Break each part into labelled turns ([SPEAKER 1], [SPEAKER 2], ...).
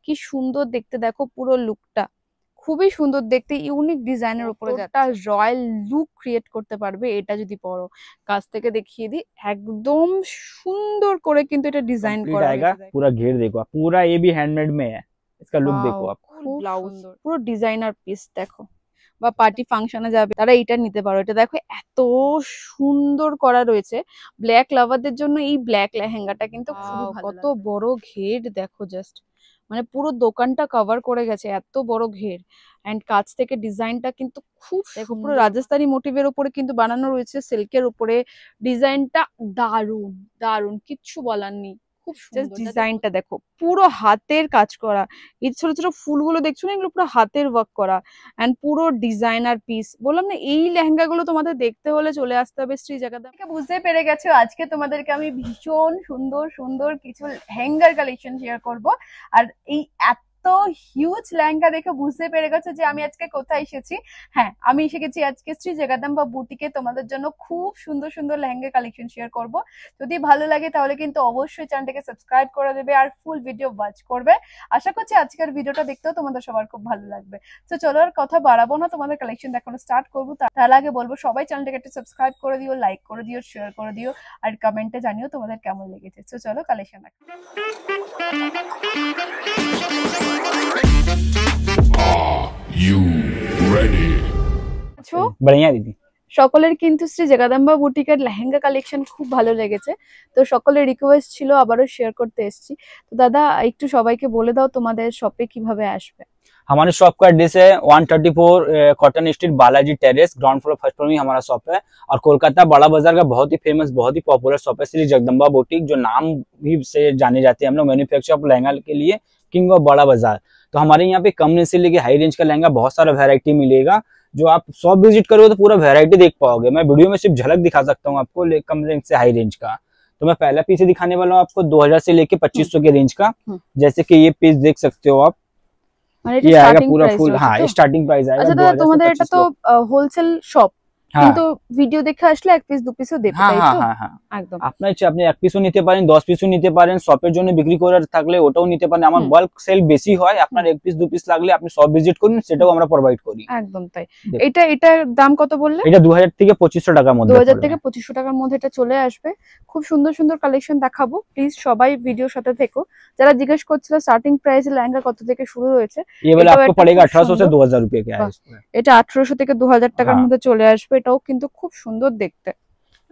[SPEAKER 1] কি সুন্দর দেখতে, দেখো পুরো লুকটা খুবই সুন্দর দেখতে, ইউনিক ডিজাইনের উপরে একটা রয়্যাল লুক ক্রিয়েট করতে পারবে এটা যদি পরো। কাছ থেকে দেখিয়ে দিই, একদম সুন্দর করে কিন্তু এটা ডিজাइन
[SPEAKER 2] कंप्लीट
[SPEAKER 1] করা
[SPEAKER 2] आएगा।
[SPEAKER 1] হয়েছে।
[SPEAKER 2] पूरा घेर देखो आप, पूरा ये भी हैंडमेड में है। इसका लुक देखो
[SPEAKER 1] ওয়াও,
[SPEAKER 2] आप।
[SPEAKER 1] খুব ব্লাউজ পুরো ডিজাইনার পিস দেখো, বা পার্টি ফাংশনে যাবে তারা এইটা নিতে পারো। এটা দেখো এত সুন্দর করা রয়েছে, ব্ল্যাক লাভারদের জন্য এই ব্ল্যাক লেহেঙ্গাটা কিন্তু খুবই ভালো। কত বড় ঘের দেখো, জাস্ট মানে পুরো দোকানটা কভার করে গেছে, এত বড় ঘের। এন্ড কাছ থেকে ডিজাইনটা কিন্তু খুব দেখো, পুরো রাজস্থানি মোটিভের উপরে কিন্তু বানানো রয়েছে, সিল্কের উপরে। ডিজাইনটা দারুন দারুন, কিচ্ছু বলার নেই, খুব সুন্দর। ডিজাইনটা দেখো পুরো হাতের কাজ করা, এই ছোট ছোট ফুলগুলো দেখছো না, এগুলো পুরো হাতের ওয়ার্ক করা। এন্ড পুরো ডিজাইনার পিস। বললাম না, এই লেহেঙ্গা গুলো তোমাদের দেখতে হলে চলে আসতে হবে শ্রী জগদ্দম্বা। বুঝতে পেরে গেছো, আজকে তোমাদেরকে আমি ভীষণ সুন্দর সুন্দর কিছু লেহেঙ্গার কালেকশন শেয়ার করব। আর এই এত হিউজ লেহেঙ্গা দেখে বুঝতে পেরে গেছো যে আমি আজকে কোথায় এসেছি। হ্যাঁ, আমি এসে গেছি আজকে শ্রী জগদ্দম্বা বুটিকে তোমাদের জন্য খুব সুন্দর সুন্দর লেহেঙ্গা কালেকশন শেয়ার করব। যদি ভালো লাগে তাহলে কিন্তু অবশ্যই চ্যানেলটাকে সাবস্ক্রাইব করে দেবে আর ফুল ভিডিও ওয়াচ করবে। আশা করছি আজকের ভিডিওটা দেখতেও তোমাদের সবার খুব ভালো লাগবে। তো চলো আর কথা বাড়াবো না, তোমাদের কালেকশন দেখানো স্টার্ট করবো। তার আগে বলবো সবাই চ্যানেলটাকে একটু সাবস্ক্রাইব করে দিও, লাইক করে দিও, শেয়ার করে দিও, আর কমেন্টে জানিও তোমাদের কেমন লেগেছে। তো চলো কালেকশন দেখা।
[SPEAKER 3] You ready?
[SPEAKER 2] बढ़िया दीदी।
[SPEAKER 1] সকলের কিন্তু শ্রী জগদম্বা বুটিকের লেহেঙ্গা কালেকশন খুব ভালো লেগেছে, তো সকলের রিকোয়েস্ট ছিল আবারও শেয়ার করতে এসেছি। তো দাদা একটু সবাইকে বলে দাও তোমাদের শপে কিভাবে আসবে।
[SPEAKER 2] हमारे शॉप का एड्रेस है 134 cotton street Balaji terrace, ground floor first floor में हमारा शॉप है। और कोलकाता बड़ा बाजार का बहुत ही फेमस, बहुत ही पॉपुलर शॉप है श्री जगदम्बा बुटीक, जो नाम भी से जाने जाते हैं हम लोग मैन्युफैक्चर ऑफ लहंगा के लिए, किंग ऑफ बड़ा बाजार। तो हमारे यहाँ पे कम रेंज से लेके हाई रेंज का लहंगा बहुत सारा वेरायटी मिलेगा। जो आप शॉप विजिट करोगे तो पूरा वेरायटी देख पाओगे। मैं वीडियो में सिर्फ झलक दिखा सकता हूँ आपको कम रेंज से हाई रेंज का। तो मैं पहला पीस दिखाने वाला हूँ आपको 2000 से लेके 2500 के रेंज का। जैसे कि ये पीस देख सकते हो आप, ये आएगा पूरा फुल। हाँ, स्टार्टिंग प्राइस आएगा।
[SPEAKER 1] আচ্ছা দাদা, তোমাদের এটা তো হোলসেল শপ, কিন্তু ভিডিও দেখে আসলে এক পিস দু পিসও দেবে, তাই তো?
[SPEAKER 2] হ্যাঁ হ্যাঁ
[SPEAKER 1] একদম
[SPEAKER 2] আপনার ইচ্ছা, আপনি এক পিসও নিতে পারেন, 10 পিসও নিতে পারেন, শপের জন্য বিক্রি করার থাকলে ওটাও নিতে পারেন। আমার বাল্ক সেল বেশি হয়, আপনার এক পিস দু পিস লাগলে আপনি শপ ভিজিট করুন, সেটাও আমরা প্রোভাইড করি।
[SPEAKER 1] একদম তাই। এটার দাম কত বললে?
[SPEAKER 2] এটা 2000 থেকে 2500 টাকার মধ্যে,
[SPEAKER 1] 2000 থেকে 2500 টাকার মধ্যে এটা চলে আসবে। খুব সুন্দর সুন্দর কালেকশন দেখাবো, প্লিজ সবাই ভিডিওর সাথে থেকো। যারা জিজ্ঞেস করছিল স্টার্টিং প্রাইস লেহেঙ্গা কত থেকে শুরু হয়েছে,
[SPEAKER 2] ये वाला आपको पड़ेगा 1800 से 2000 रुपए के है।
[SPEAKER 1] এটা 1800 থেকে 2000 টাকার মধ্যে চলে আসবে। এটাও কিন্তু খুব সুন্দর দেখতে।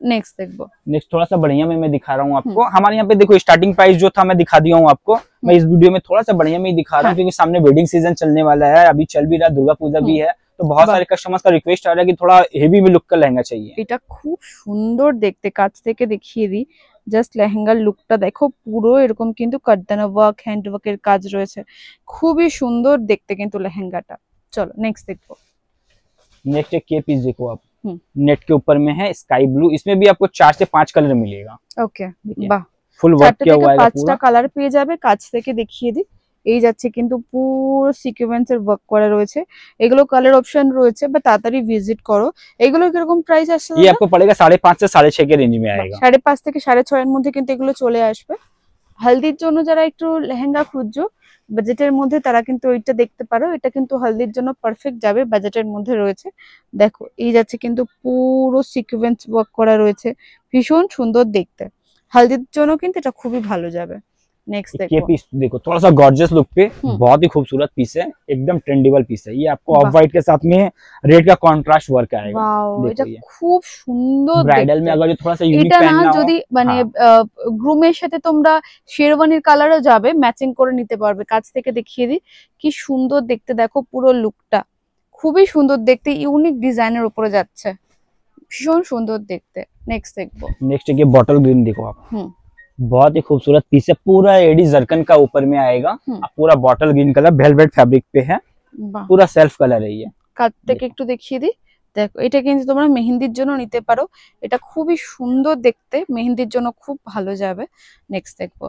[SPEAKER 1] नेक्स्ट देखो,
[SPEAKER 2] नेक्स्ट थोड़ा सा बढ़िया में मैं दिखा रहा हूँ आपको। हमारे यहाँ पे देखो स्टार्टिंग प्राइस जो था मैं दिखा दिया हूँ आपको। मैं इस वीडियो में थोड़ा सा बढ़िया में ही दिखा रहा हूँ, क्योंकि सामने वेडिंग सीजन चलने वाला है, अभी चल भी रहा, दुर्गा पूजा भी है, तो बहुत सारे कस्टमर्स का रिक्वेस्ट आ रहा है कि थोड़ा हेवी में लुक का लहंगा चाहिए।
[SPEAKER 1] এটা খুব সুন্দর দেখতে, কাছ থেকে দেখিয়ে দিই। জাস্ট লেহেঙ্গার লুকটা দেখো, পুরো এরকম কিন্তু কারদানা ওয়ার্ক, হ্যান্ড ওয়ার্কের কাজ রয়েছে, খুবই সুন্দর দেখতে কিন্তু লেহেঙ্গাটা। চলো নেক্সট দেখো।
[SPEAKER 2] नेक्स्ट एक ये पीस देखो आप, नेट के ऊपर में है स्काई ब्लू, इसमें भी आपको 4 से 5 कलर मिलेगा।
[SPEAKER 1] ওকে, বাহ,
[SPEAKER 2] ফুল ওয়ার্ক কিয়া हुआ है पूरा।
[SPEAKER 1] 5টা কালার পেয়ে যাবে। কাছ থেকে দেখিয়ে দিই, এই যাচ্ছে কিন্তু পুরো সিকোয়েন্সের ওয়ার্ক করা রয়েছে। এগুলো কালার অপশন রয়েছে, বা তাড়াতাড়ি ভিজিট করো। এগুলো কিরকম প্রাইস আসছে?
[SPEAKER 2] ये आपको पड़ेगा 5.5 से 6.5 के रेंज में आएगा।
[SPEAKER 1] 5.5 থেকে 6.5 এর মধ্যে কিন্তু এগুলো চলে আসবে। হলদির জন্য যারা একটু লেহেঙ্গা খুঁজছো বাজেটের মধ্যে, তারা কিন্তু ওইটা দেখতে পারো। এটা কিন্তু হলদির জন্য পারফেক্ট যাবে, বাজেটের মধ্যে রয়েছে। দেখো এই যাচ্ছে কিন্তু পুরো সিকোয়েন্স ওয়ার্ক করা রয়েছে, ভীষণ সুন্দর দেখতে। হলদির জন্য কিন্তু এটা খুবই ভালো যাবে। नेक्स्ट देखो,
[SPEAKER 2] ये पीस देखो थोड़ा सा गॉर्जियस लुक पे, बहुत ही खूबसूरत पीस है, एकदम ट्रेंडेबल पीस है। ये आपको ऑफ व्हाइट के साथ में रेड का कॉन्ट्रास्ट वर्क आएगा।
[SPEAKER 1] वाओ, এটা খুব সুন্দর।
[SPEAKER 2] ब्राइडल में अगर जो थोड़ा सा यूनिक
[SPEAKER 1] এটা
[SPEAKER 2] पहनना
[SPEAKER 1] না
[SPEAKER 2] हो,
[SPEAKER 1] যদি মানে গ্রুমের সাথে তোমরা শেরওয়ানির কালারও যাবে, ম্যাচিং করে নিতে পারবে। কাছ থেকে দেখিয়ে দিই, কি সুন্দর দেখতে দেখো, পুরো লুকটা খুবই সুন্দর দেখতে, ইউনিক ডিজাইনের উপরে যাচ্ছে, ভীষণ সুন্দর দেখতে। नेक्स्ट देखो,
[SPEAKER 2] नेक्स्ट ये बॉटल ग्रीन देखो आप, बहुत ही खूबसूरत पीस है, पूरा एडी जरकन का ऊपर में आएगा। पूरा bottle green colour velvet fabric पे है, पूरा सेल्फ कलर है ये।
[SPEAKER 1] কাছ থেকে একটু দেখিয়ে দিই, দেখো এটা কিন্তু তোমরা মেহেন্দির জন্য নিতে পারো। এটা খুবই সুন্দর দেখতে, মেহেন্দির জন্য খুব ভালো যাবে। নেক্সট দেখবো,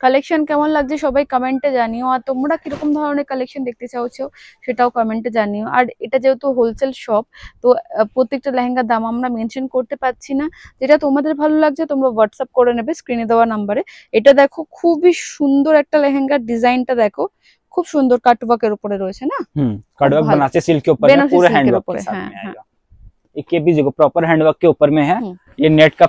[SPEAKER 1] কালেকশন কেমন লাগছে সবাই কমেন্টে জানিও, আর তোমরা কিরকম ধরনের কালেকশন দেখতে চাইছো সেটাও কমেন্টে জানিও। আর এটা যেহেতু হোলসেল শপ, তো প্রত্যেকটা লেহেঙ্গার দাম আমরা মেনশন করতে পারছি না। যেটা তোমাদের ভালো লাগছে তোমরা হোয়াটসঅ্যাপ করে নেবে স্ক্রিনে দেওয়া নাম্বারে। এটা দেখো খুবই সুন্দর একটা লেহেঙ্গার ডিজাইনটা দেখো, খুব সুন্দর কাটওয়ার্কের উপরে রয়েছে না।
[SPEAKER 2] कटवर्क बनाते सिल्क के ऊपर में पूरा हैंडवर्क के साथ में आएगा। एक ये भी देखो प्रॉपर हैंडवर्क के ऊपर में है। ये नेट का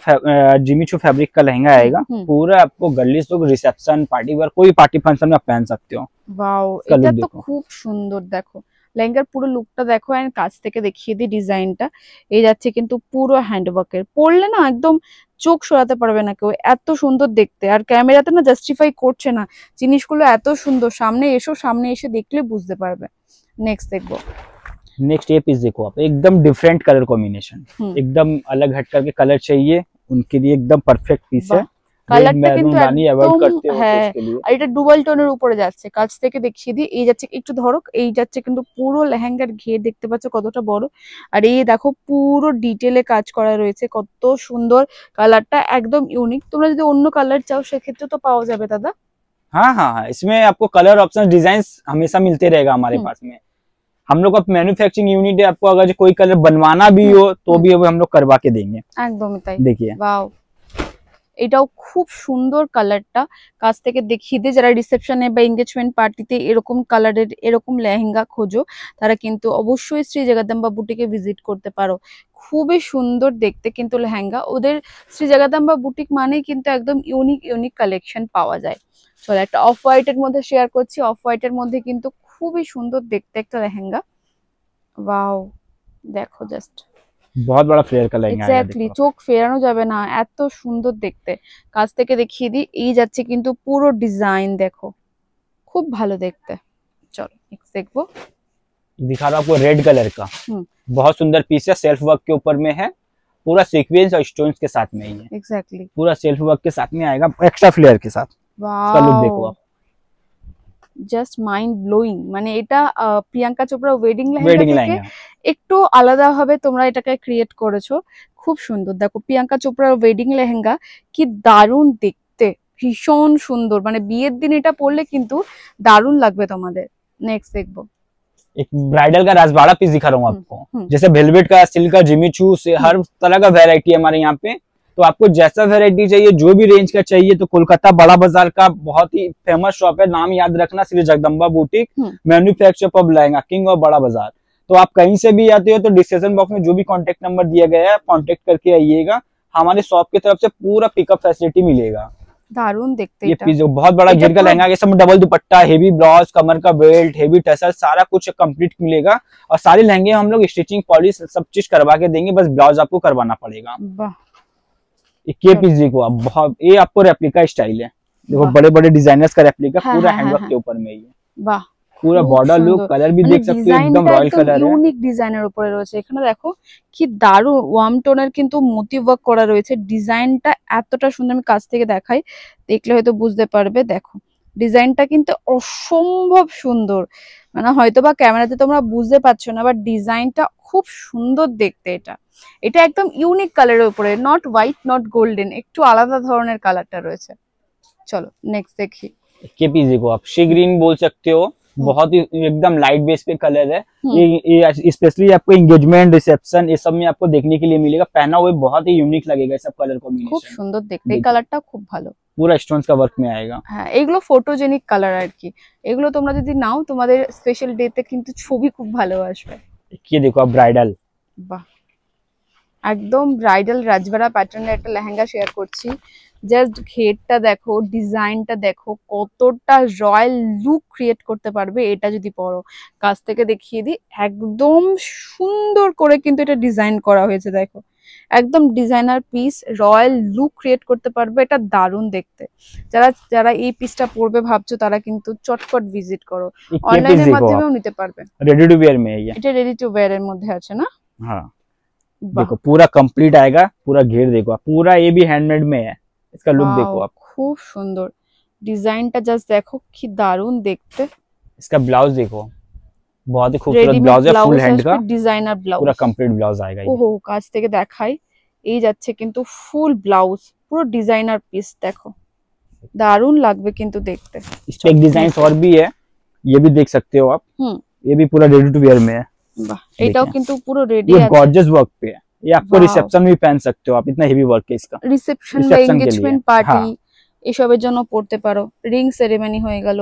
[SPEAKER 2] जिमीचू फैब्रिक का लहंगा आएगा। पूरा आपको girlish look, reception, party wear, कोई पार्टी फंक्शन में आप पहन सकते हो।
[SPEAKER 1] वाओ, এটা তো খুব সুন্দর। দেখো লেহেঙ্গার পুরো লুকটা দেখো, এন্ড কাছ থেকে দেখিয়ে দিই ডিজাইনটা। এই যাচ্ছে কিন্তু পুরো হ্যান্ডওয়ার্কের, পরলে না একদম চোখ সরাতে পারবে না কেউ, এত সুন্দর দেখতে। আর ক্যামেরাতে না জাস্টিফাই করছে না জিনিসগুলো এত সুন্দর, সামনে এসো, সামনে এসে দেখলে বুঝতে পারবে। নেক্সট দেখবো।
[SPEAKER 2] नेक्स्ट ये पीस देखो आप, एकदम डिफरेंट कलर कॉम्बिनेशन, एकदम अलग हट करके कलर चाहिए उनके लिए एकदम परफेक्ट पीस है।
[SPEAKER 1] কালারটা কিন্তু
[SPEAKER 2] अवॉइड करते हो तो
[SPEAKER 1] হ্যাঁ,
[SPEAKER 2] उसके लिए
[SPEAKER 1] আর এটা ডুয়াল টোনের উপরে যাচ্ছে। কাছ থেকে দেখিয়ে দিই, এই যাচ্ছে একটু ধরো, এই যাচ্ছে কিন্তু পুরো লেহেঙ্গার ঘের দেখতে পাচ্ছ কতটা বড়। আর এই দেখো পুরো ডিটেলে কাজ করা রয়েছে, কত সুন্দর। কালারটা একদম ইউনিক। তোমরা যদি অন্য কালার চাও সেক্ষেত্রে তো পাওয়া যাবে দাদা।
[SPEAKER 2] हाँ हाँ हाँ, इसमें आपको कलर ऑप्शन डिजाइन हमेशा मिलते रहेगा हमारे पास में। हम लोग का मैन्युफैक्चरिंग यूनिट है, आपको अगर कोई कलर बनवाना भी हो तो भी हम लोग करवा के देंगे।
[SPEAKER 1] একদমই তাই।
[SPEAKER 2] देखिए
[SPEAKER 1] ওয়াও, এটাও খুব সুন্দর কালারটা। কাছ থেকে দেখিয়ে দিয়ে, যারা রিসেপশনে বা এনগেজমেন্ট পার্টিতে এরকম কালারের এরকম লেহেঙ্গা খোঁজো তারা কিন্তু অবশ্যই শ্রী জগদম্বা বুটিকে ভিজিট করতে পারো। খুবই সুন্দর দেখতে কিন্তু লেহেঙ্গা। ওদের শ্রী জগদম্বা বুটিক মানেই কিন্তু একদম ইউনিক ইউনিক কালেকশন পাওয়া যায়। চলো একটা অফ হোয়াইটের মধ্যে শেয়ার করছি। অফ হোয়াইটের মধ্যে কিন্তু খুবই সুন্দর দেখতে একটা লেহেঙ্গা। ওয়াও, দেখো জাস্ট
[SPEAKER 2] बहुत बड़ा फ्लेयर का लहंगा है।
[SPEAKER 1] এক্স্যাক্টলি, চোখ ফেরানো যাবে না, এত সুন্দর দেখতে। কাছ থেকে দেখিয়ে দিই, এই যাচ্ছে কিন্তু পুরো ডিজাইন দেখো, খুব ভালো দেখতে। চলো নেক্সট দেখবো।
[SPEAKER 2] दिखा रहा हूँ आपको रेड कलर का, बहुत सुंदर पीस है, सेल्फ वर्क के ऊपर में है, पूरा सीक्वेंस और स्टोन्स के साथ में ही है।
[SPEAKER 1] এক্স্যাক্টলি,
[SPEAKER 2] पूरा सेल्फ वर्क के साथ में आएगा, एक्स्ट्रा फ्लेयर के साथ। इसका लुक देखो
[SPEAKER 1] ওয়াও,
[SPEAKER 2] आप,
[SPEAKER 1] জাস্ট মাইন্ড ব্লোয়িং। মানে এটা প্রিয়াঙ্কা চোপড়া ওয়েডিং
[SPEAKER 2] वेडिंग
[SPEAKER 1] লেহেঙ্গা থেকে
[SPEAKER 2] लहंगा।
[SPEAKER 1] একটু আলাদা ভাবে তোমরা এটাকে ক্রিয়েট করেছো। খুব সুন্দর। দেখো প্রিয়াঙ্কা চোপড়ার ওয়েডিং লেহেঙ্গা কি দারুণ দেখতে, ভীষণ সুন্দর। মানে বিয়ের দিন এটা পরলে কিন্তু দারুণ লাগবে তোমাদের। নেক্সট দেখবো।
[SPEAKER 2] एक ब्राइडल का राजवाड़ा पीस दिखा रहा हूँ आपको, जैसे वेलवेट का, सिल्क का, जिमीचू से हर तरह का वेरायटी है हमारे यहाँ पे। तो आपको जैसा वेरायटी चाहिए, जो भी रेंज का चाहिए, तो कोलकाता बड़ा बाजार का बहुत ही फेमस शॉप है, नाम याद रखना, Shri Jagdamba boutique, manufacture of lehenga king और बड़ा बाजार। तो आप कहीं से भी आते हो तो डिस्क्रिप्शन बॉक्स में जो भी कॉन्टेक्ट नंबर दिया गया है कॉन्टेक्ट करके आइएगा। हमारे शॉप की तरफ से पूरा पिकअप फैसिलिटी मिलेगा।
[SPEAKER 1] দারুণ দেখতে
[SPEAKER 2] ये
[SPEAKER 1] এটা।
[SPEAKER 2] पीस बहुत बड़ा घेर का लहंगा, ये सब डबल दुपट्टा, हेवी ब्लाउज, कमर का बेल्ट, हेवी टसल, सारा कुछ कंप्लीट मिलेगा। और सारे लहंगे हम लोग स्टिचिंग पॉलिश सब चीज करवा के देंगे, बस ब्लाउज आपको करवाना पड़ेगा।
[SPEAKER 1] বাহ,
[SPEAKER 2] ये पीस देखो आप, बहुत ये आपको रेप्लिका स्टाइल है। देखो बड़े बड़े डिजाइनर्स का रेप्लिका,
[SPEAKER 1] हाँ,
[SPEAKER 2] पूरा
[SPEAKER 1] हाँ,
[SPEAKER 2] हैंडवर्क
[SPEAKER 1] हाँ,
[SPEAKER 2] के ऊपर में ही है।
[SPEAKER 1] বাহ,
[SPEAKER 2] पूरा
[SPEAKER 1] খুব
[SPEAKER 2] बॉर्डर लुक,
[SPEAKER 1] সুন্দর।
[SPEAKER 2] कलर भी
[SPEAKER 1] মানে
[SPEAKER 2] देख सकते हो, एकदम
[SPEAKER 1] ডিজাইনটা
[SPEAKER 2] रॉयल
[SPEAKER 1] একদম
[SPEAKER 2] कलर है।
[SPEAKER 1] ইউনিক ডিজাইনের উপরে রয়েছে। এখানে দেখো কি দারুণ ওয়ার্ম টোনের কিন্তু মোটিভ ওয়ার্ক করা রয়েছে। ডিজাইনটা এতটা সুন্দর, আমি কাছ থেকে দেখাই, দেখলে হয়তো বুঝতে পারবে। দেখো ডিজাইনটা কিন্তু অসম্ভব সুন্দর। মানে হয়তো বা ক্যামেরাতে তোমরা বুঝতে পারছো না, বাট ডিজাইনটা খুব সুন্দর দেখতে। এটা এটা একদম ইউনিক কালারের উপরে, নট হোয়াইট নট গোল্ডেন, একটু আলাদা ধরনের কালারটা রয়েছে। চলো নেক্সট দেখি।
[SPEAKER 2] ये पीस देखो आप, शी ग्रीन बोल सकते हो, बहुत ही एकदम लाइट बेस पे कलर है। ये स्पेशली आपको एंगेजमेंट, रिसेप्शन, ये सब में आपको देखने के लिए मिलेगा। पहना हुआ बहुत ही यूनिक लगेगा, ये सब कलर
[SPEAKER 1] খুব
[SPEAKER 2] कॉम्बिनेशन।
[SPEAKER 1] সুন্দর দেখতে, এই কালারটা খুব ভালো।
[SPEAKER 2] पूरा स्टोन्स का वर्क में आएगा।
[SPEAKER 1] হ্যাঁ, এগুলো ফটোজেনিক কালার আর কি। এগুলো তোমরা যদি নাও তোমাদের স্পেশাল ডেতে কিন্তু ছবি খুব ভালো আসবে।
[SPEAKER 2] ये देखो आप, ब्राइडल,
[SPEAKER 1] বাহ, একদম ব্রাইডাল রাজবাড়া প্যাটার্নের একটা লেহেঙ্গা শেয়ার করছি। জাস্ট ঘেরটা দেখো, ডিজাইনটা দেখো, কতটা রয়্যাল লুক ক্রিয়েট করতে পারবে এটা যদি পরো। কাছ থেকে দেখিয়ে দিই, একদম সুন্দর করে কিন্তু এটা ডিজাইন করা হয়েছে। দেখো একদম designer piece, royal look create করতে পারবে। এটা দারুণ দেখতে। যারা যারা এই পিসটা পরবে ভাবছো তারা কিন্তু চটপট ভিজিট করো, অনলাইনের মাধ্যমেও নিতে পারবে।
[SPEAKER 2] रेडी टू वेयर में है ये।
[SPEAKER 1] এটা রেডি টু ওয়্যার এর মধ্যে আছে না?
[SPEAKER 2] हाँ,
[SPEAKER 1] বাহ,
[SPEAKER 2] देखो पूरा कंप्लीट आएगा, पूरा घेर देखो आप, पूरा ये भी हैंडमेड में है। इसका लुक देखो
[SPEAKER 1] ওয়াও,
[SPEAKER 2] आप,
[SPEAKER 1] খুব সুন্দর ডিজাইনটা, জাস্ট দেখো কি দারুণ দেখতে।
[SPEAKER 2] इसका ब्लाउज देखो, बहुत ही खूबसूरत
[SPEAKER 1] রেডিমেড
[SPEAKER 2] ब्लाउज है, फुल
[SPEAKER 1] ব্লাউজ
[SPEAKER 2] हैंड का,
[SPEAKER 1] ডিজাইনার ব্লাউজ।
[SPEAKER 2] पूरा कंप्लीट ब्लाउज आएगा ये।
[SPEAKER 1] ওহো, কাছ থেকে দেখাই, এই যাচ্ছে কিন্তু ফুল ব্লাউজ, পুরো ডিজাইনার পিস। দেখো দারুণ লাগবে কিন্তু দেখতে।
[SPEAKER 2] इसमें एक डिजाइन और भी है, ये भी देख सकते हो आप। ये भी पूरा रेडी टू वेयर में है।
[SPEAKER 1] বাহ, এটাও
[SPEAKER 2] देखिए।
[SPEAKER 1] কিন্তু পুরো রেডি
[SPEAKER 2] ये
[SPEAKER 1] আছে।
[SPEAKER 2] गॉर्जियस वर्क पे है, ये आपको
[SPEAKER 1] वाव।
[SPEAKER 2] रिसेप्शन में भी पहन सकते हो आप, इतना हेवी वर्क है इसका।
[SPEAKER 1] রিসেপশন বা
[SPEAKER 2] Reception के
[SPEAKER 1] এনগেজমেন্ট
[SPEAKER 2] लिए,
[SPEAKER 1] পার্টি
[SPEAKER 2] হ্যাঁ।
[SPEAKER 1] এসবের জন্য পড়তে পারো, রিং সেরেমনি হয়ে গেল,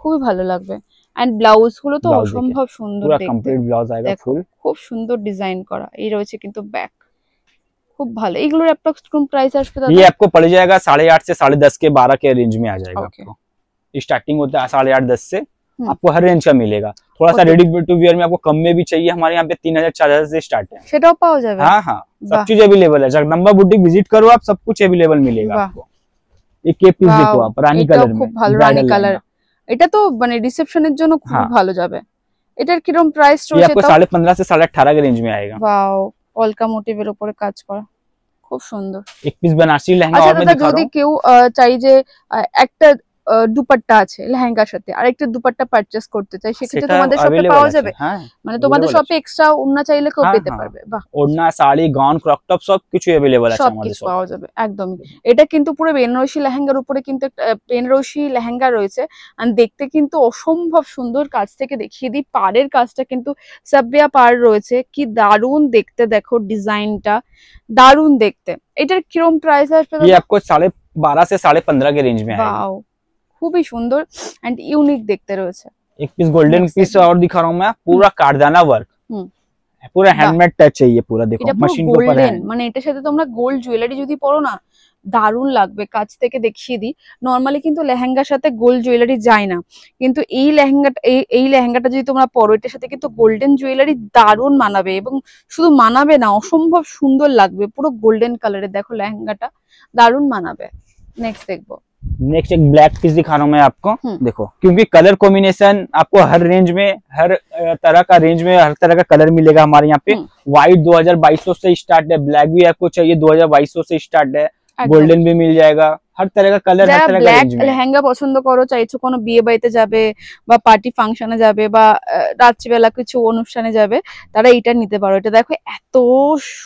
[SPEAKER 1] খুবই ভালো লাগবে। এন্ড ব্লাউজ গুলো তো
[SPEAKER 2] ব্লাউজ দেখে,
[SPEAKER 1] অসম্ভব সুন্দর
[SPEAKER 2] पूरा
[SPEAKER 1] দেখতে,
[SPEAKER 2] कंप्लीट ब्लाउज आएगा
[SPEAKER 1] দেখো
[SPEAKER 2] फुल।
[SPEAKER 1] খুব সুন্দর ডিজাইন করা। এই রয়েছে কিন্তু ব্যাক, খুব ভালো। এগুলোর অ্যাপ্রক্স কোন প্রাইস আসবে দাদা?
[SPEAKER 2] ये आपको पड़ जाएगा 8.5 से 10.5 के 12 के रेंज में आ जाएगा।
[SPEAKER 1] ओके।
[SPEAKER 2] आपको स्टार्टिंग होता है 8.5-10 से, आपको हर रेंज का मिलेगा। थोड़ा सा
[SPEAKER 1] ओके।
[SPEAKER 2] रेडी टू वियर में आपको कम में भी चाहिए, हमारे यहाँ पे 3,000-4,000 से स्टार्ट है।
[SPEAKER 1] সেটাও পাওয়া যাবে?
[SPEAKER 2] हाँ हाँ, सब
[SPEAKER 1] वाह।
[SPEAKER 2] चीज अवेलेबल है। जगदम्बा बुटीक विजिट करो आप, सब कुछ अवेलेबल मिलेगा
[SPEAKER 1] वाह।
[SPEAKER 2] आपको। एक के पीस
[SPEAKER 1] वाव,
[SPEAKER 2] देखो आप, रानी
[SPEAKER 1] এটাও
[SPEAKER 2] कलर में,
[SPEAKER 1] খুব ভালো, রানী
[SPEAKER 2] ब्राइडल
[SPEAKER 1] কালার।
[SPEAKER 2] लहंगा।
[SPEAKER 1] এটা তো মানে রিসেপশনের জন্য খুব
[SPEAKER 2] হ্যাঁ।
[SPEAKER 1] ভালো যাবে। এটার কিরকম প্রাইস
[SPEAKER 2] ये
[SPEAKER 1] রয়েছে?
[SPEAKER 2] आपको 15.5 से 18.5 के रेंज में आएगा।
[SPEAKER 1] ওয়াও, পলকা মোটিভের উপরে কাজ করা, খুব সুন্দর।
[SPEAKER 2] एक पीस बनारसी लहंगा
[SPEAKER 1] আচ্ছা
[SPEAKER 2] और मैं
[SPEAKER 1] দাদা,
[SPEAKER 2] दिखा रहा
[SPEAKER 1] যদি
[SPEAKER 2] हूँ।
[SPEAKER 1] কেউ চাই যে একটা দুপাট্টা আছে লেহেঙ্গার সাথে আর একটা দুপাট্টা পারচেজ করতে চাই, সেক্ষেত্রে
[SPEAKER 2] সেটা
[SPEAKER 1] তোমাদের শপে
[SPEAKER 2] available
[SPEAKER 1] পাওয়া
[SPEAKER 2] আছে,
[SPEAKER 1] যাবে?
[SPEAKER 2] হ্যাঁ,
[SPEAKER 1] মানে তোমাদের
[SPEAKER 2] available
[SPEAKER 1] শপে এক্সট্রা ওড়না চাইলে কেউ
[SPEAKER 2] হ্যাঁ,
[SPEAKER 1] পেতে
[SPEAKER 2] হ্যাঁ।
[SPEAKER 1] পারবে? বাহ,
[SPEAKER 2] ওড়না, শাড়ি, গাউন, ক্রপ টপ সব কিছু अवेलेबल আছে
[SPEAKER 1] সব
[SPEAKER 2] আমাদের
[SPEAKER 1] কিছু
[SPEAKER 2] শপে।
[SPEAKER 1] পাওয়া যাবে একদমই। এটা কিন্তু পুরো বেনারসি লেহেঙ্গার উপরে কিন্তু একটা বেনারসি লেহেঙ্গা রয়েছে, আর দেখতে কিন্তু অসম্ভব সুন্দর। কাছ থেকে দেখিয়ে দিই, পাড়ের কাজটা কিন্তু সাবিয়া পাড় রয়েছে, কি দারুণ দেখতে, দেখো ডিজাইনটা দারুণ দেখতে। এটার কিরম প্রাইস আসবে
[SPEAKER 2] ये
[SPEAKER 1] দাদা?
[SPEAKER 2] आपको 12.5 से 15.5 के रेंज में आएगा।
[SPEAKER 1] वाओ, খুবই সুন্দর এন্ড ইউনিক দেখতে রয়েছে।
[SPEAKER 2] एक piece golden
[SPEAKER 1] Next
[SPEAKER 2] piece
[SPEAKER 1] segment।
[SPEAKER 2] और दिखा रहा हूँ मैं, पूरा कारदाना वर्क, पूरा हैंडमेड टच है ये पूरा। देखो
[SPEAKER 1] এটা পুরো
[SPEAKER 2] मशीन के ऊपर
[SPEAKER 1] গোল্ডেন,
[SPEAKER 2] है।
[SPEAKER 1] মানে এটার সাথে তোমরা গোল্ড জুয়েলারি যদি পরো না, দারুণ লাগবে। কাছ থেকে দেখিয়ে দিই, নরমালি কিন্তু লেহেঙ্গার সাথে গোল্ড জুয়েলারি যায় না, কিন্তু এই লেহেঙ্গাটা এই লেহেঙ্গাটা যদি তোমরা পরো, এটার সাথে কিন্তু গোল্ডেন জুয়েলারি দারুণ মানাবে, এবং শুধু মানাবে না, অসম্ভব সুন্দর লাগবে। পুরো গোল্ডেন কালারের দেখো লেহেঙ্গাটা, দারুণ মানাবে। নেক্সট দেখবো।
[SPEAKER 2] नेक्स्ट एक ब्लैक पीस दिखा रहा हूँ मैं आपको।
[SPEAKER 1] हम्म।
[SPEAKER 2] देखो, क्योंकि कलर कॉम्बिनेशन आपको हर रेंज में, हर तरह का रेंज में हर तरह का कलर मिलेगा हमारे यहाँ पे। व्हाइट 2200 से स्टार्ट है, ब्लैक भी आपको चाहिए 2200 से स्टार्ट है, गोल्डन भी मिल जाएगा। हर तरह का कलर, हर
[SPEAKER 1] যারা
[SPEAKER 2] तरह का
[SPEAKER 1] ব্ল্যাক
[SPEAKER 2] रेंज में है।
[SPEAKER 1] লেহেঙ্গা পছন্দ করো, চাইছো কোনো বিয়ে বাড়িতে যাবে বা পার্টি ফাংশনে যাবে বা রাত্রিবেলা কিছু অনুষ্ঠানে যাবে, তারা এটা নিতে পারো। এটা দেখো এত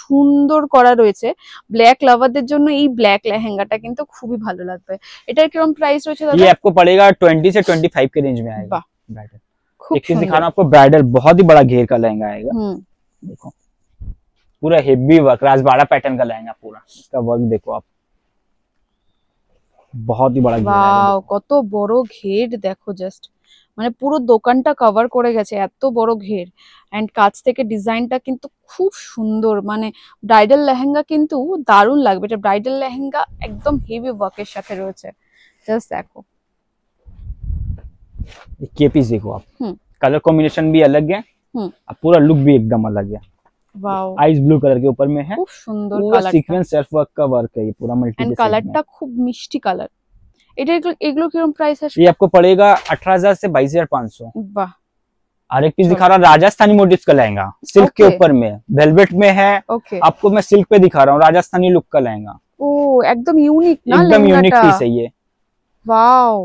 [SPEAKER 1] সুন্দর করা রয়েছে, ব্ল্যাক লাভারদের জন্য এই ব্ল্যাক লেহেঙ্গাটা কিন্তু খুবই ভালো লাগবে। এটার কিরকম প্রাইস রয়েছে
[SPEAKER 2] ये
[SPEAKER 1] দাদা?
[SPEAKER 2] आपको पड़ेगा 20 से 25 के रेंज में आएगा।
[SPEAKER 1] वाह,
[SPEAKER 2] ब्राइडल
[SPEAKER 1] খুব
[SPEAKER 2] एक पीस दिखा
[SPEAKER 1] সুন্দর।
[SPEAKER 2] रहा हूँ आपको, ब्राइडल बहुत ही बड़ा घेर का लहंगा आएगा।
[SPEAKER 1] হুম,
[SPEAKER 2] देखो पूरा हेवी वर्क, राजबाड़ा पैटर्न का लहंगा पूरा, इसका वर्क देखो आप, बहुत ही बड़ा घेर आएगा।
[SPEAKER 1] ওয়াও, কত বড় ঘের দেখো, জাস্ট মানে পুরো দোকানটা কভার করে গেছে, এত বড় ঘের। এন্ড কাছ থেকে ডিজাইনটা কিন্তু খুব সুন্দর, মানে ব্রাইডাল লেহেঙ্গা কিন্তু দারুণ লাগবে। এটা ব্রাইডাল লেহেঙ্গা একদম হেভি ওয়ার্কের সাথে রয়েছে, জাস্ট দেখো।
[SPEAKER 2] ये पीस देखो आप,
[SPEAKER 1] हम्म।
[SPEAKER 2] कलर कॉम्बिनेशन भी अलग है, अब पूरा लुक भी एकदम अलग है।
[SPEAKER 1] ওয়াও,
[SPEAKER 2] आइस ब्लू कलर के ऊपर में है,
[SPEAKER 1] খুব সুন্দর
[SPEAKER 2] पूरा
[SPEAKER 1] কালারটা,
[SPEAKER 2] सीक्वेंस सेल्फ वर्क का वर्क है ये पूरा मल्टी
[SPEAKER 1] এন্ড
[SPEAKER 2] में।
[SPEAKER 1] কালারটা খুব মিষ্টি কালার। এটা এগুলো কিরকম প্রাইস আসবে?
[SPEAKER 2] ये आपको पड़ेगा 18,000 से 22,500।
[SPEAKER 1] বাহ,
[SPEAKER 2] और एक पीस दिखा रहा हूँ राजस्थानी मोटिव्स का लहंगा, सिल्क के
[SPEAKER 1] Okay।
[SPEAKER 2] ऊपर में, वेलवेट में है।
[SPEAKER 1] ওকে।
[SPEAKER 2] आपको मैं सिल्क पे दिखा रहा हूँ, राजस्थानी लुक का लहंगा,
[SPEAKER 1] ও একদম ইউনিক না
[SPEAKER 2] एकदम यूनिक
[SPEAKER 1] লেহেঙ্গাটা?
[SPEAKER 2] पीस है ये।
[SPEAKER 1] ওয়াও,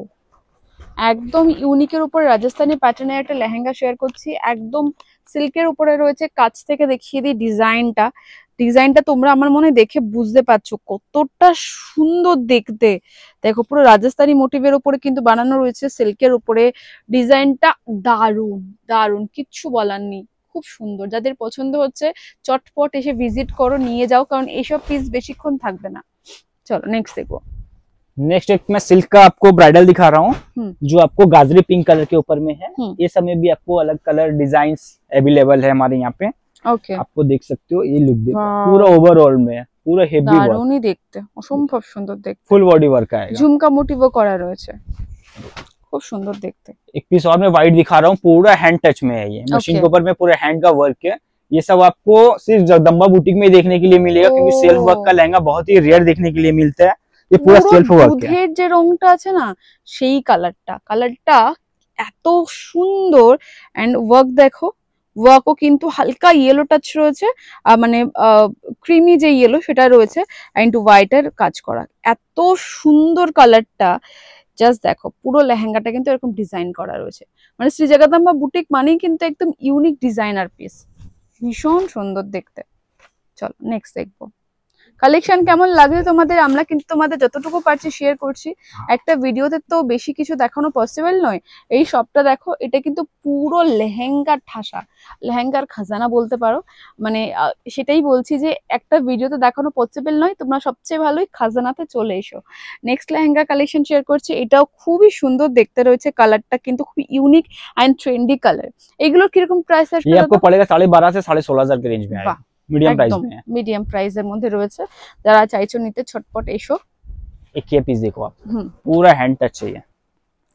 [SPEAKER 1] একদম ইউনিকের উপরে রাজস্থানি প্যাটার্নের একটা লেহেঙ্গা শেয়ার করছি, একদম সিল্কের উপরে রয়েছে। কাছ থেকে দেখিয়ে দিই ডিজাইনটা তোমরা আমার মনে হয় দেখে বুঝতে পারছো কতটা সুন্দর দেখতে। দেখো পুরো রাজস্থানি মোটিভের উপরে কিন্তু বানানো রয়েছে, সিল্কের উপরে। ডিজাইনটা দারুণ দারুণ, কিচ্ছু বলার নেই, খুব সুন্দর। যাদের পছন্দ হচ্ছে চটপট এসে ভিজিট করো, নিয়ে যাও, কারণ এইসব পিস বেশিক্ষণ থাকবে না। চলো নেক্সট দেখো।
[SPEAKER 2] नेक्स्ट एक मैं सिल्क का आपको ब्राइडल दिखा रहा हूँ, जो आपको गाजरी पिंक कलर के ऊपर में है। ये समय भी आपको अलग कलर डिजाइन अवेलेबल है हमारे यहाँ पे,
[SPEAKER 1] ওকে,
[SPEAKER 2] आपको देख सकते हो। ये लुक देखो,
[SPEAKER 1] वाव।
[SPEAKER 2] पूरा ओवरऑल में है, पूरा हेवी वर्क,
[SPEAKER 1] দারুণই দেখতে, অসম্ভব সুন্দর দেখতে।
[SPEAKER 2] फुल बॉडी वर्क आएगा।
[SPEAKER 1] ঝুমকা মোটিভও করা রয়েছে, খুব সুন্দর দেখতে।
[SPEAKER 2] एक पीस और मैं व्हाइट दिखा रहा हूँ, पूरा हैंड टच में है ये, मशीन
[SPEAKER 1] Okay।
[SPEAKER 2] के ऊपर में पूरा हैंड का वर्क है। ये सब आपको सिर्फ जगदम्बा बुटीक में देखने के लिए मिलेगा, क्योंकि
[SPEAKER 1] ओह।
[SPEAKER 2] सेल्फ वर्क का लहंगा बहुत ही रेयर देखने के लिए मिलता है। ये पूरा
[SPEAKER 1] পুরো
[SPEAKER 2] सेल्फ वर्क है।
[SPEAKER 1] দুধের যে রংটা আছে না, সেই কালারটা এত সুন্দর। এন্ড ওয়ার্ক দেখো, ওয়ার্কও কিন্তু হালকা ইয়েলো টাচ রয়েছে, মানে ক্রিমি যে ইয়েলো সেটা রয়েছে, এন্ড হোয়াইটের কাজ করা। এত সুন্দর কালারটা, জাস্ট দেখো। পুরো লেহেঙ্গাটা কিন্তু এরকম ডিজাইন করা রয়েছে, মানে শ্রী জগদম্বা বুটিক মানেই কিন্তু একদম ইউনিক ডিজাইনার পিস, ভীষণ সুন্দর দেখতে। চলো নেক্সট দেখবো। কালেকশন কেমন লাগছে তোমাদের? আমরা কিন্তু তোমাদের যতটুকু পারছি শেয়ার করছি, একটা ভিডিওতে তো বেশি কিছু দেখানো পসিবল নয়। এই শপটা দেখো, এটা কিন্তু পুরো লেহেঙ্গার ঠাসা, লেহেঙ্গার খাজানা বলতে পারো। মানে সেটাই বলছি যে একটা ভিডিওতে দেখানো পসিবল নয়, তোমরা সবচেয়ে ভালোই খাজানাতে চলে এসো। নেক্সট লেহেঙ্গা কালেকশন শেয়ার করছি, এটাও খুবই সুন্দর দেখতে রয়েছে, কালারটা কিন্তু খুব ইউনিক एंड ट्रेंडी कलर। এগুলোর কিরকম প্রাইস আসবে?
[SPEAKER 2] ये आपको पड़ेगा 12,500 से 16,500 के रेंज में आएगा, मीडियम प्राइस में है।
[SPEAKER 1] মিডিয়াম প্রাইসের মধ্যে রয়েছে, যারা চাইছো নিতে ছটপট এসো।
[SPEAKER 2] एक ये पीस देखो आप, पूरा हैंड टच चाहिए,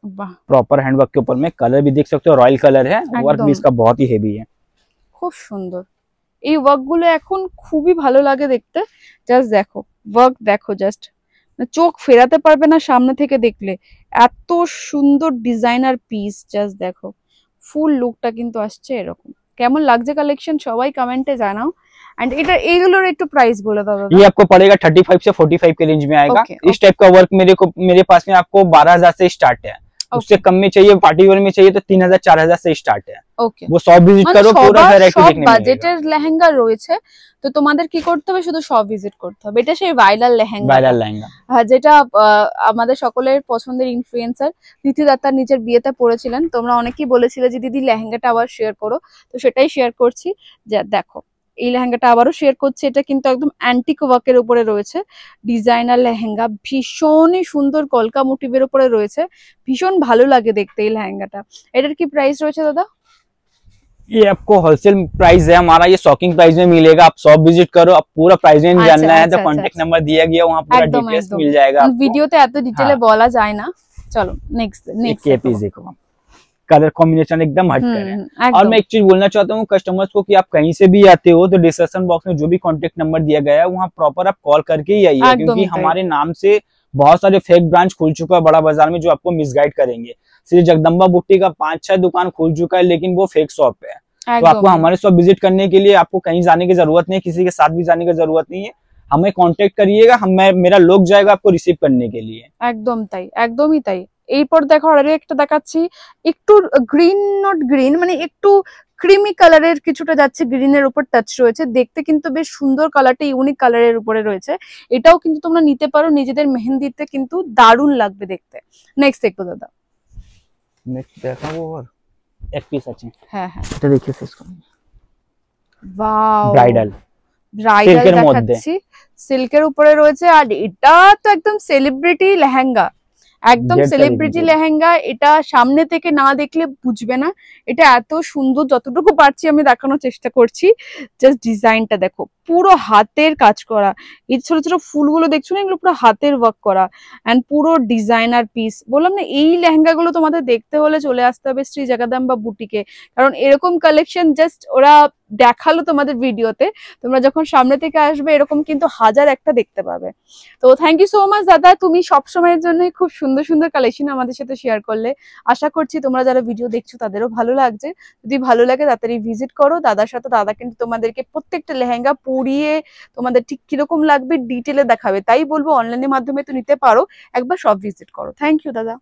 [SPEAKER 1] বাহ
[SPEAKER 2] प्रॉपर हैंड वर्क के ऊपर में कलर भी देख सकते हो, रॉयल कलर है, वर्क भी इसका बहुत ही हेवी है।
[SPEAKER 1] খুব সুন্দর এই ওয়ার্ক গুলো, এখন খুবই ভালো লাগে দেখতে। জাস্ট দেখো ওয়ার্ক, দেখো জাস্ট চোখ ফেরাতে পারবে না সামনে থেকে দেখলে, এত সুন্দর ডিজাইনার পিস। জাস্ট দেখো ফুল লুকটা কিন্তু আসছে এরকম। কেমন লাগছে কালেকশন সবাই কমেন্টে জানাও। एंड এটা এইগুলোর একটু প্রাইস বলে দাও দাদা।
[SPEAKER 2] ये आपको पड़ेगा 35 से 45 के रेंज में आएगा।
[SPEAKER 1] Okay,
[SPEAKER 2] इस टाइप का वर्क मेरे पास में आपको 12,000 से स्टार्ट है। उससे कम में चाहिए, पार्टी वेयर में चाहिए तो 3,000 4,000 से स्टार्ट है।
[SPEAKER 1] ওকে,
[SPEAKER 2] वो शॉप विजिट करो, पूरा वैरायटी
[SPEAKER 1] সব
[SPEAKER 2] देखने मिलेगा।
[SPEAKER 1] বাজেটের লেহেঙ্গা রয়েছে, তো তোমাদের কি করতে হবে? শুধু শপ ভিজিট করতে হবে। এটা সেই ভাইরাল লেহেঙ্গা,
[SPEAKER 2] वायरल लहंगा
[SPEAKER 1] যেটা আমাদের সকলের পছন্দের ইনফ্লুয়েন্সার দিতি দত্তার নিজের বিয়েতে পরেছিলেন। তোমরা অনেকেই বলেছিলে যে দিদি লেহেঙ্গাটা আবার শেয়ার করো, তো সেটাই শেয়ার করছি। যা দেখো এই লেহেঙ্গাটা আবারও শেয়ার করছি, এটা কিন্তু একদম অ্যান্টিক ওয়ার্কের উপরে রয়েছে, ডিজাইনার লেহেঙ্গা, ভীষণই সুন্দর কলকা মোটিভের উপরে রয়েছে, ভীষণ ভালো লাগে দেখতে এই লেহেঙ্গাটা। এটার কি প্রাইস রয়েছে দাদা?
[SPEAKER 2] ये आपको होलसेल प्राइस है हमारा, ये शॉकिंग प्राइस में मिलेगा। आप शॉप विजिट करो, आप पूरा प्राइस में जानना है तो कांटेक्ट नंबर दिया गया, वहाँ पूरा
[SPEAKER 1] একদম
[SPEAKER 2] डिटेल्स
[SPEAKER 1] একদম
[SPEAKER 2] मिल जाएगा आपको।
[SPEAKER 1] ভিডিওতে এত ডিটেলে বলা যায় না। চলো নেক্সট নেক্সট
[SPEAKER 2] ये पीस देखो, कलर कॉम्बिनेशन एकदम हटकर है। और मैं एक चीज बोलना चाहता हूँ कस्टमर्स को कि आप कहीं से भी आते हो तो डिस्क्रिप्शन बॉक्स में जो भी कांटेक्ट नंबर दिया गया है वहाँ प्रॉपर आप कॉल करके ही आइए,
[SPEAKER 1] एकदम
[SPEAKER 2] क्योंकि
[SPEAKER 1] सही।
[SPEAKER 2] हमारे नाम से बहुत सारे फेक ब्रांच खुल चुका है बड़ा बाजार में, जो आपको मिसगाइड करेंगे। श्री जगदम्बा बुट्टी का 5-6 दुकान खुल चुका है, लेकिन वो फेक शॉप है। तो आपको हमारे शॉप विजिट करने के लिए आपको कहीं जाने की जरूरत नहीं है, किसी के साथ भी जाने की जरूरत नहीं है। हमें कांटेक्ट करिएगा, मेरा लोग जाएगा आपको रिसीव करने के लिए।
[SPEAKER 1] একদম তাই, একদমই তাই। এরপর দেখো আরো একটা দেখাচ্ছি, একটু গ্রিন, নট গ্রিন, মানে একটু ক্রিমি কালারের কিছুটা যাচ্ছে, গ্রিনের উপর টাচ রয়েছে, দেখতে কিন্তু বেশ সুন্দর, কালারটা ইউনিক কালারের উপরে রয়েছে। এটাও কিন্তু তোমরা নিতে পারো, নিজেদের মেহেন্দিতে কিন্তু দারুণ লাগবে দেখতে। নেক্সট দেখো দাদা।
[SPEAKER 2] नेक्स्ट देखा वो और एक पीस আছে,
[SPEAKER 1] হ্যাঁ হ্যাঁ,
[SPEAKER 2] এটা দেখিয়ে শেষ করুন।
[SPEAKER 1] ওয়াও,
[SPEAKER 2] ব্রাইডাল
[SPEAKER 1] ব্রাইডাল
[SPEAKER 2] সিল্কের মধ্যে।
[SPEAKER 1] দেখাচ্ছি, সিল্কের উপরে রয়েছে। আর এটা তো একদম সেলিব্রিটি লেহেঙ্গা, একদম
[SPEAKER 2] Get the
[SPEAKER 1] celebrity
[SPEAKER 2] review.
[SPEAKER 1] Lehenga. এটা সামনে থেকে না দেখলে বুঝবে না, এটা এত সুন্দর, যতটুকু পারছি আমি দেখানোর চেষ্টা করছি। জাস্ট ডিজাইনটা দেখো, পুরো হাতের কাজ করা, এই ছোট ছোট ফুলগুলো দেখছো না, এগুলো পুরো হাতের ওয়ার্ক করা, এন্ড পুরো ডিজাইনার পিস। বললাম না, এই লেহেঙ্গা গুলো তোমাদের দেখতে হলে চলে আসতে হবে শ্রী জগদম্বা বুটিকে, কারণ এরকম কালেকশন জাস্ট ওরা দেখালো তোমাদের ভিডিওতে, তোমরা যখন সামনে থেকে আসবে এরকম কিন্তু হাজার একটা দেখতে পাবে। তো থ্যাংক ইউ সো মাচ দাদা, তুমি সবসময়ের জন্যই খুব সুন্দর সুন্দর কালেকশন আমাদের সাথে শেয়ার করলে। আশা করছি তোমরা যারা ভিডিও দেখছো তাদেরও ভালো লাগছে। যদি ভালো লাগে তাড়াতাড়ি ভিজিট করো দাদার সাথে, দাদা কিন্তু তোমাদেরকে প্রত্যেকটা লেহেঙ্গা পরিয়ে তোমাদের ঠিক কিরকম লাগবে ডিটেলে দেখাবে। তাই বলবো অনলাইনের মাধ্যমে তো নিতে পারো, একবার সব ভিজিট করো। থ্যাংক ইউ দাদা।